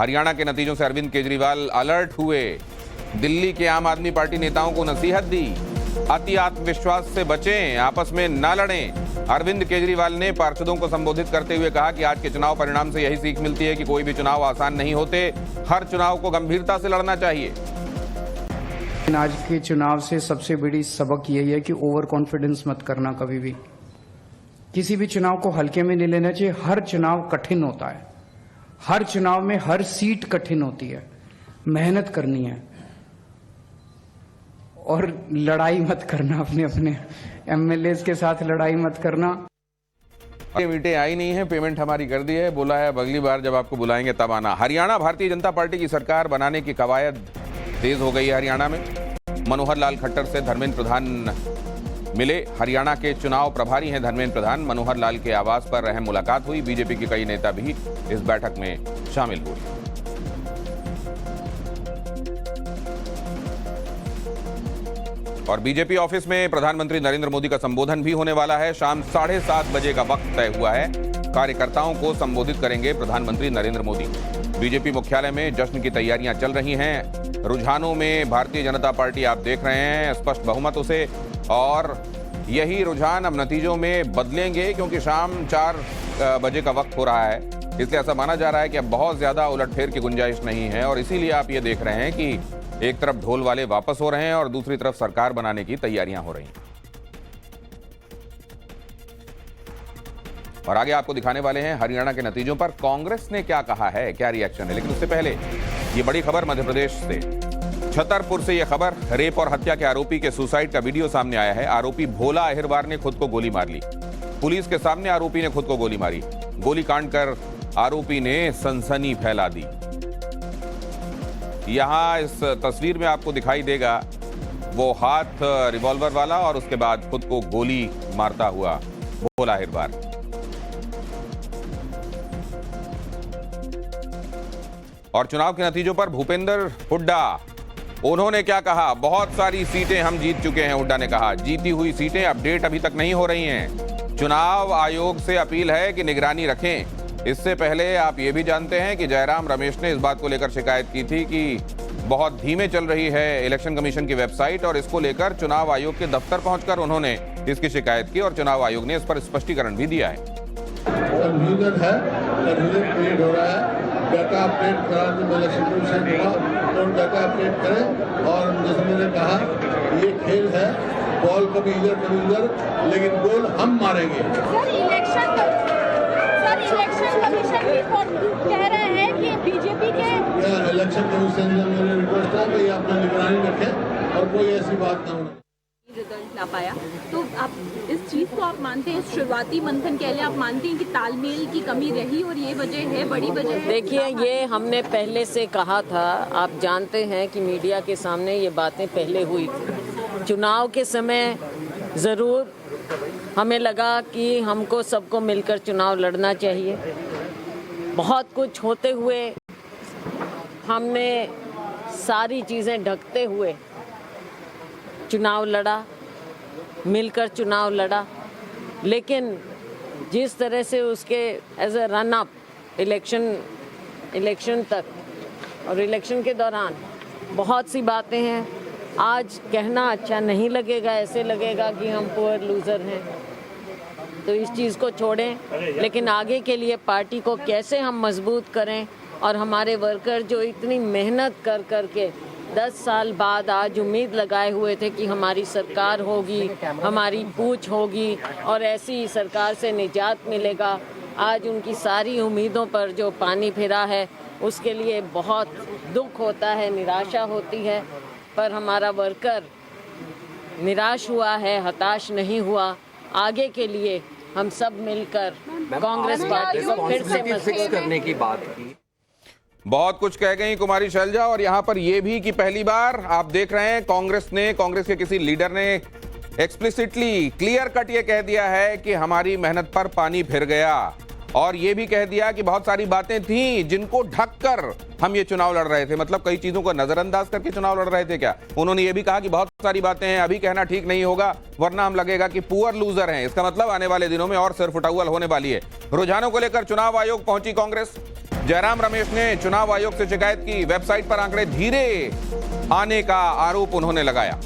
हरियाणा के नतीजों से अरविंद केजरीवाल अलर्ट हुए। दिल्ली के आम आदमी पार्टी नेताओं को नसीहत दी, अति आत्मविश्वास से बचें, आपस में न लड़ें। अरविंद केजरीवाल ने पार्षदों को संबोधित करते हुए कहा कि आज के चुनाव परिणाम से यही सीख मिलती है कि कोई भी चुनाव आसान नहीं होते, हर चुनाव को गंभीरता से लड़ना चाहिए। आज के चुनाव से सबसे बड़ी सबक यही है कि ओवर कॉन्फिडेंस मत करना। कभी भी किसी भी चुनाव को हल्के में नहीं लेना चाहिए। हर चुनाव कठिन होता है, हर चुनाव में हर सीट कठिन होती है, मेहनत करनी है और लड़ाई मत करना। अपने एमएलएस के साथ लड़ाई मत करना। मीटें आई नहीं है, पेमेंट हमारी कर दी है, बोला है अब अगली बार जब आपको बुलाएंगे तब आना। हरियाणा भारतीय जनता पार्टी की सरकार बनाने की कवायद तेज हो गई है। हरियाणा में मनोहर लाल खट्टर से धर्मेंद्र प्रधान मिले। हरियाणा के चुनाव प्रभारी हैं धर्मेंद्र प्रधान। मनोहर लाल के आवास पर अहम मुलाकात हुई। बीजेपी के कई नेता भी इस बैठक में शामिल हुए। और बीजेपी ऑफिस में प्रधानमंत्री नरेंद्र मोदी का संबोधन भी होने वाला है। शाम 7:30 बजे का वक्त तय हुआ है। कार्यकर्ताओं को संबोधित करेंगे प्रधानमंत्री नरेंद्र मोदी। बीजेपी मुख्यालय में जश्न की तैयारियां चल रही हैं। रुझानों में भारतीय जनता पार्टी आप देख रहे हैं स्पष्ट बहुमत उसे, और यही रुझान अब नतीजों में बदलेंगे क्योंकि शाम 4 बजे का वक्त हो रहा है। इसलिए ऐसा माना जा रहा है कि अब बहुत ज्यादा उलटफेर की गुंजाइश नहीं है, और इसीलिए आप ये देख रहे हैं कि एक तरफ ढोल वाले वापस हो रहे हैं और दूसरी तरफ सरकार बनाने की तैयारियां हो रही हैं। और आगे आपको दिखाने वाले हैं हरियाणा के नतीजों पर कांग्रेस ने क्या कहा है, क्या रिएक्शन है। लेकिन उससे पहले ये बड़ी खबर मध्य प्रदेश से, छतरपुर से यह खबर। रेप और हत्या के आरोपी के सुसाइड का वीडियो सामने आया है। आरोपी भोला अहिरवार ने खुद को गोली मार ली। पुलिस के सामने आरोपी ने खुद को गोली मारी। गोली कांड कर आरोपी ने सनसनी फैला दी। यहां इस तस्वीर में आपको दिखाई देगा वो हाथ रिवॉल्वर वाला और उसके बाद खुद को गोली मारता हुआ भोला अहिरवार। और चुनाव के नतीजों पर भूपेंद्र हुड्डा, उन्होंने क्या कहा। बहुत सारी सीटें हम जीत चुके हैं, हुड्डा ने कहा। जीती हुई सीटें अपडेट अभी तक नहीं हो रही हैं। चुनाव आयोग से अपील है कि निगरानी रखें। इससे पहले आप ये भी जानते हैं कि जयराम रमेश ने इस बात को लेकर शिकायत की थी कि बहुत धीमे चल रही है इलेक्शन कमीशन की वेबसाइट, और इसको लेकर चुनाव आयोग के दफ्तर पहुंचकर उन्होंने इसकी शिकायत की और चुनाव आयोग ने इस पर स्पष्टीकरण भी दिया है। कंफ्यूजन है, कंफ्यूजन क्रिएट हो रहा है। डाटा अपडेट कराने में इलेक्शन कमीशन हुआ तो डाटा अपडेट करें। और जैसे मैंने कहा, ये खेल है, बॉल कभी इधर कभी उधर, लेकिन गोल हम मारेंगे। इलेक्शन कमीशन भी कह रहे हैं कि बीजेपी के इलेक्शन कमीशन से मेरे रिक्वेस्ट है कि अपना निगरानी रखें और कोई ऐसी बात ना हो। रिजल्ट ला पाया, तो आप इस चीज़ को आप मानते हैं, शुरुआती मंथन कह लें, आप मानते हैं कि तालमेल की कमी रही और ये वजह है, बड़ी वजह है? देखिए, ये हमने पहले से कहा था। आप जानते हैं कि मीडिया के सामने ये बातें पहले हुई थी। चुनाव के समय ज़रूर हमें लगा कि हमको सबको मिलकर चुनाव लड़ना चाहिए। बहुत कुछ होते हुए हमने सारी चीज़ें ढकते हुए चुनाव लड़ा, मिलकर चुनाव लड़ा। लेकिन जिस तरह से उसके as a run up election तक और इलेक्शन के दौरान बहुत सी बातें हैं, आज कहना अच्छा नहीं लगेगा, ऐसे लगेगा कि हम पुअर लूज़र हैं। तो इस चीज़ को छोड़ें, लेकिन आगे के लिए पार्टी को कैसे हम मजबूत करें, और हमारे वर्कर जो इतनी मेहनत कर कर के 10 साल बाद आज उम्मीद लगाए हुए थे कि हमारी सरकार होगी, हमारी पूछ होगी और ऐसी सरकार से निजात मिलेगा, आज उनकी सारी उम्मीदों पर जो पानी फिरा है, उसके लिए बहुत दुख होता है, निराशा होती है। पर हमारा वर्कर निराश हुआ है, हताश नहीं हुआ। आगे के लिए हम सब मिलकर कांग्रेस पार्टी को फिर से मजबूत करने की बात की। बहुत कुछ कह गई कुमारी शैलजा, और यहां पर यह भी कि पहली बार आप देख रहे हैं कांग्रेस के किसी लीडर ने एक्सप्लिसिटली क्लियर कट ये कह दिया है कि हमारी मेहनत पर पानी फिर गया। और ये भी कह दिया कि बहुत सारी बातें थीं जिनको ढककर हम ये चुनाव लड़ रहे थे। मतलब कई चीजों को नजरअंदाज करके चुनाव लड़ रहे थे क्या? उन्होंने ये भी कहा कि बहुत सारी बातें हैं, अभी कहना ठीक नहीं होगा वरना हम लगेगा कि पुअर लूजर हैं। इसका मतलब आने वाले दिनों में और सिर फुटाउल होने वाली है। रुझानों को लेकर चुनाव आयोग पहुंची कांग्रेस। जयराम रमेश ने चुनाव आयोग से शिकायत की। वेबसाइट पर आंकड़े धीरे आने का आरोप उन्होंने लगाया।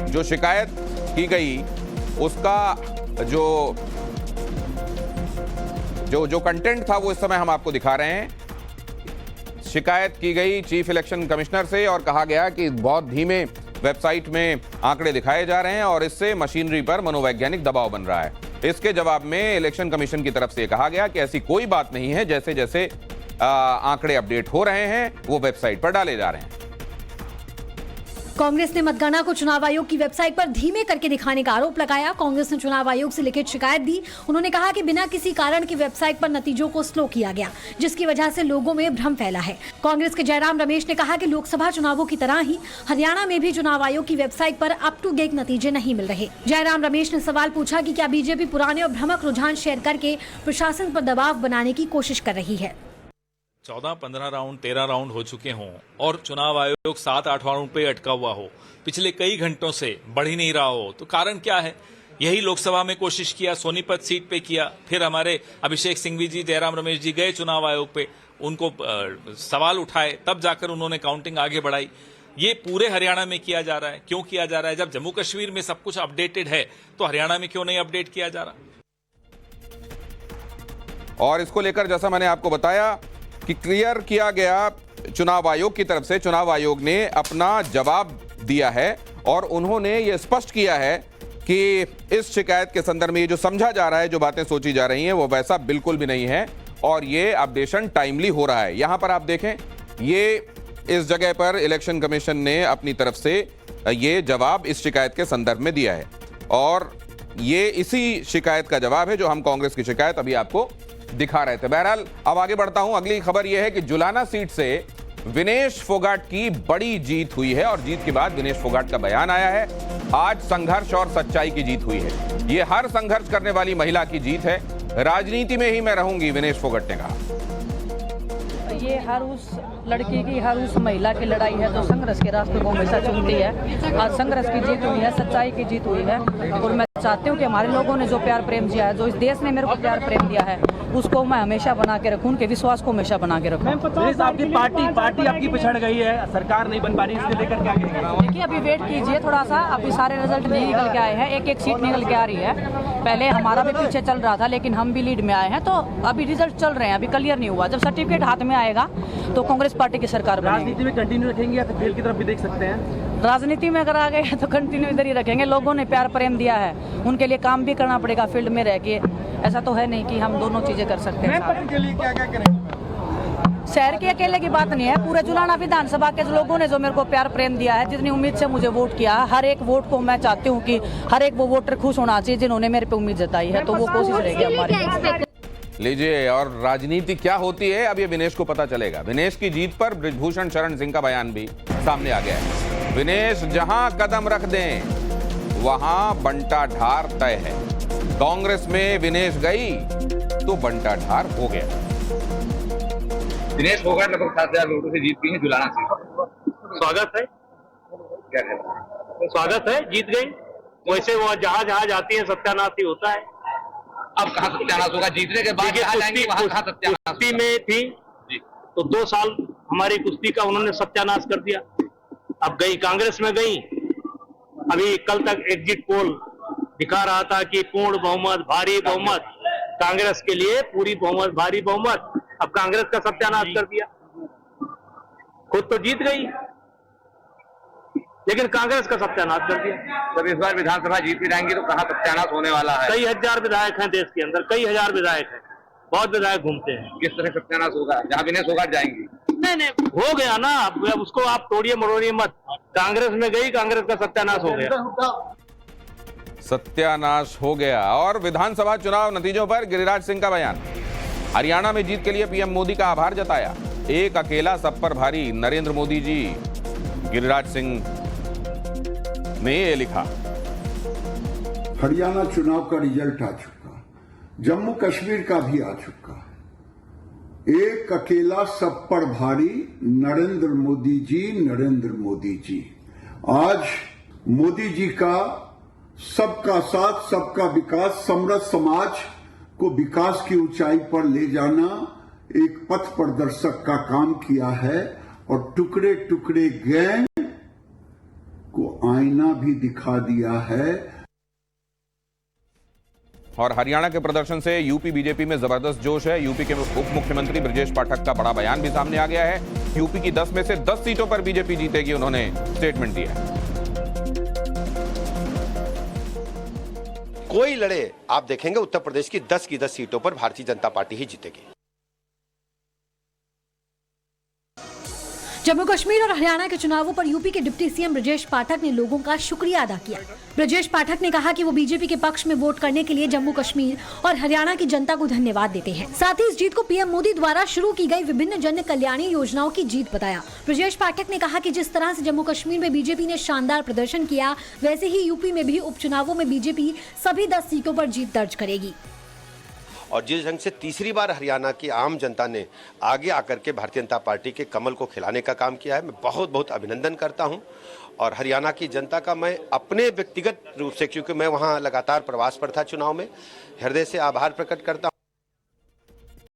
जो शिकायत की गई उसका जो कंटेंट था वो इस समय हम आपको दिखा रहे हैं। शिकायत की गई चीफ इलेक्शन कमिश्नर से और कहा गया कि बहुत धीमे वेबसाइट में आंकड़े दिखाए जा रहे हैं और इससे मशीनरी पर मनोवैज्ञानिक दबाव बन रहा है। इसके जवाब में इलेक्शन कमीशन की तरफ से कहा गया कि ऐसी कोई बात नहीं है, जैसे जैसे आंकड़े अपडेट हो रहे हैं वो वेबसाइट पर डाले जा रहे हैं। कांग्रेस ने मतगणना को चुनाव आयोग की वेबसाइट पर धीमे करके दिखाने का आरोप लगाया। कांग्रेस ने चुनाव आयोग से लिखित शिकायत दी। उन्होंने कहा कि बिना किसी कारण की वेबसाइट पर नतीजों को स्लो किया गया, जिसकी वजह से लोगों में भ्रम फैला है। कांग्रेस के जयराम रमेश ने कहा कि लोकसभा चुनावों की तरह ही हरियाणा में भी चुनाव आयोग की वेबसाइट पर अप टू डेट नतीजे नहीं मिल रहे। जयराम रमेश ने सवाल पूछा कि क्या बीजेपी पुराने और भ्रामक रुझान शेयर करके प्रशासन पर दबाव बनाने की कोशिश कर रही है। 14, 15 राउंड 13 राउंड हो चुके हों और चुनाव आयोग 7-8 राउंड पे अटका हुआ हो, पिछले कई घंटों से बढ़ ही नहीं रहा हो, तो कारण क्या है? यही लोकसभा में कोशिश किया, सोनीपत सीट पे किया, फिर हमारे अभिषेक सिंघवी जी, जयराम रमेश जी गए चुनाव आयोग पे, उनको सवाल उठाए, तब जाकर उन्होंने काउंटिंग आगे बढ़ाई। ये पूरे हरियाणा में किया जा रहा है। क्यों किया जा रहा है? जब जम्मू कश्मीर में सब कुछ अपडेटेड है तो हरियाणा में क्यों नहीं अपडेट किया जा रहा? और इसको लेकर जैसा मैंने आपको बताया कि क्लियर किया गया चुनाव आयोग की तरफ से। चुनाव आयोग ने अपना जवाब दिया है और उन्होंने ये स्पष्ट किया है कि इस शिकायत के संदर्भ में ये जो समझा जा रहा है, जो बातें सोची जा रही हैं, वो वैसा बिल्कुल भी नहीं है और ये अपडेशन टाइमली हो रहा है। यहां पर आप देखें, ये इस जगह पर इलेक्शन कमीशन ने अपनी तरफ से ये जवाब इस शिकायत के संदर्भ में दिया है और ये इसी शिकायत का जवाब है जो हम कांग्रेस की शिकायत अभी आपको दिखा रहे थे। बहरहाल अब आगे बढ़ता हूं। अगली खबर यह है कि जुलाना सीट से विनेश फोगाट की बड़ी जीत हुई है और जीत के बाद विनेश फोगाट का बयान आया है। आज संघर्ष और सच्चाई की जीत हुई है। ये हर संघर्ष करने वाली महिला की जीत है। राजनीति में ही मैं रहूंगी, विनेश फोगाट ने कहा। ये हर उस लड़की की, हर उस महिला की लड़ाई है जो संघर्ष के रास्ते को हमेशा चुनती है। आज संघर्ष की जीत हुई है, सच्चाई की जीत हुई है और मैं चाहती हूँ कि हमारे लोगों ने जो प्यार प्रेम दिया है, जो इस देश ने मेरे को प्यार प्रेम दिया है, उसको मैं हमेशा बना के रखूँ, उनके विश्वास को हमेशा बना के रखूँ। आपकी पार्टी आपकी पिछड़ गई है, सरकार नहीं बन पा रही, इसको लेकर क्या कहेंगे? देखिए अभी वेट कीजिए थोड़ा सा, अभी सारे रिजल्ट नहीं निकल के आए हैं, एक एक सीट निकल के आ रही है। पहले हमारा भी पीछे चल रहा था लेकिन हम भी लीड में आए हैं, तो अभी रिजल्ट चल रहे हैं, अभी क्लियर नहीं हुआ। जब सर्टिफिकेट हाथ में आएगा तो कांग्रेस पार्टी की सरकार बनेगी। राजनीति में कंटिन्यू रखेंगे या फिर खेल की तरफ भी देख सकते हैं? राजनीति में अगर आ गए तो कंटिन्यू इधर ही रखेंगे। लोगों ने प्यार प्रेम दिया है, उनके लिए काम भी करना पड़ेगा फील्ड में रह के। ऐसा तो है नहीं कि हम दोनों चीजें कर सकते हैं। के लिए क्या क्या करेंगे? शहर के अकेले की बात नहीं है, पूरे जुलाना विधानसभा के लोगों ने जो मेरे को प्यार प्रेम दिया है, जितनी उम्मीद से मुझे वोट किया, हर एक वोट को मैं चाहती हूँ कि हर एक वो वोटर खुश होना चाहिए जिन्होंने मेरे पे उम्मीद जताई है, तो वो कोशिश रहेगी हमारी। लीजिए, और राजनीति क्या होती है अब ये विनेश को पता चलेगा। विनेश की जीत पर बृजभूषण शरण सिंह का बयान भी सामने आ गया है। विनेश जहां कदम रख दें वहां बंटा ढार तय है। कांग्रेस में विनेश गई तो बंटा ढार हो गया। दिनेश फोगाट लगभग 7,000 वोटों से जीत गई है जुलाना सीट। स्वागत है, क्या कहते हैं? स्वागत है, जीत गई। वैसे वो जहां जाती है सत्यानाश ही होता है। अब कहाँ सत्यानाश होगा? जीतने के बाद कहाँ जाएंगे, वहाँ कहाँ सत्यानाश? कुश्ती में थी तो 2 साल हमारी कुश्ती का उन्होंने सत्यानाश कर दिया। अब गई कांग्रेस में गई। अभी कल तक एग्जिट पोल दिखा रहा था कि पूर्ण बहुमत, भारी बहुमत, कांग्रेस के लिए पूरी बहुमत, भारी बहुमत। अब कांग्रेस का सत्यानाश कर दिया। खुद तो जीत गई लेकिन कांग्रेस का सत्यानाश कर दिया। जब इस बार विधानसभा जीत भी जाएंगी तो कहाँ सत्यानाश होने वाला है? कई हजार विधायक हैं देश के अंदर, कई हजार विधायक हैं, बहुत विधायक घूमते हैं। किस तरह सत्यानाश होगा जहाँ विनेश फोगाट जाएंगी? नहीं हो गया ना, अब उसको आप तोड़िए मरोड़िए मत। कांग्रेस में गई, कांग्रेस का सत्यानाश हो गया। सत्यानाश हो गया। और विधानसभा चुनाव नतीजों पर गिरिराज सिंह का बयान। हरियाणा में जीत के लिए पीएम मोदी का आभार जताया। एक अकेला सब पर भारी नरेंद्र मोदी जी, गिरिराज सिंह ने ये लिखा। हरियाणा चुनाव का रिजल्ट आ चुका, जम्मू कश्मीर का भी आ चुका। एक अकेला सब पर भारी, नरेंद्र मोदी जी, नरेंद्र मोदी जी। आज मोदी जी का सबका साथ, सबका विकास, समृद्ध समाज को विकास की ऊंचाई पर ले जाना एक पथ प्रदर्शक का काम किया है और टुकड़े टुकड़े गैंग को आईना भी दिखा दिया है। और हरियाणा के प्रदर्शन से यूपी बीजेपी में जबरदस्त जोश है। यूपी के उप मुख्यमंत्री ब्रजेश पाठक का बड़ा बयान भी सामने आ गया है। यूपी की 10 में से 10 सीटों पर बीजेपी जीतेगी, उन्होंने स्टेटमेंट दिया है। कोई लड़े, आप देखेंगे उत्तर प्रदेश की 10 की 10 सीटों पर भारतीय जनता पार्टी ही जीतेगी। जम्मू कश्मीर और हरियाणा के चुनावों पर यूपी के डिप्टी सीएम ब्रजेश पाठक ने लोगों का शुक्रिया अदा किया। ब्रजेश पाठक ने कहा कि वो बीजेपी के पक्ष में वोट करने के लिए जम्मू कश्मीर और हरियाणा की जनता को धन्यवाद देते हैं। साथ ही इस जीत को पीएम मोदी द्वारा शुरू की गई विभिन्न जन कल्याणी योजनाओं की जीत बताया। ब्रजेश पाठक ने कहा कि जिस तरह से जम्मू कश्मीर में बीजेपी ने शानदार प्रदर्शन किया, वैसे ही यूपी में भी उपचुनावों में बीजेपी सभी 10 सीटों पर जीत दर्ज करेगी। और जिस ढंग से तीसरी बार हरियाणा की आम जनता ने आगे आकर के भारतीय जनता पार्टी के कमल को खिलाने का काम किया है, मैं बहुत बहुत अभिनंदन करता हूं। और हरियाणा की जनता का मैं अपने व्यक्तिगत रूप से, क्योंकि मैं वहां लगातार प्रवास पर था चुनाव में, हृदय से आभार प्रकट करता हूं।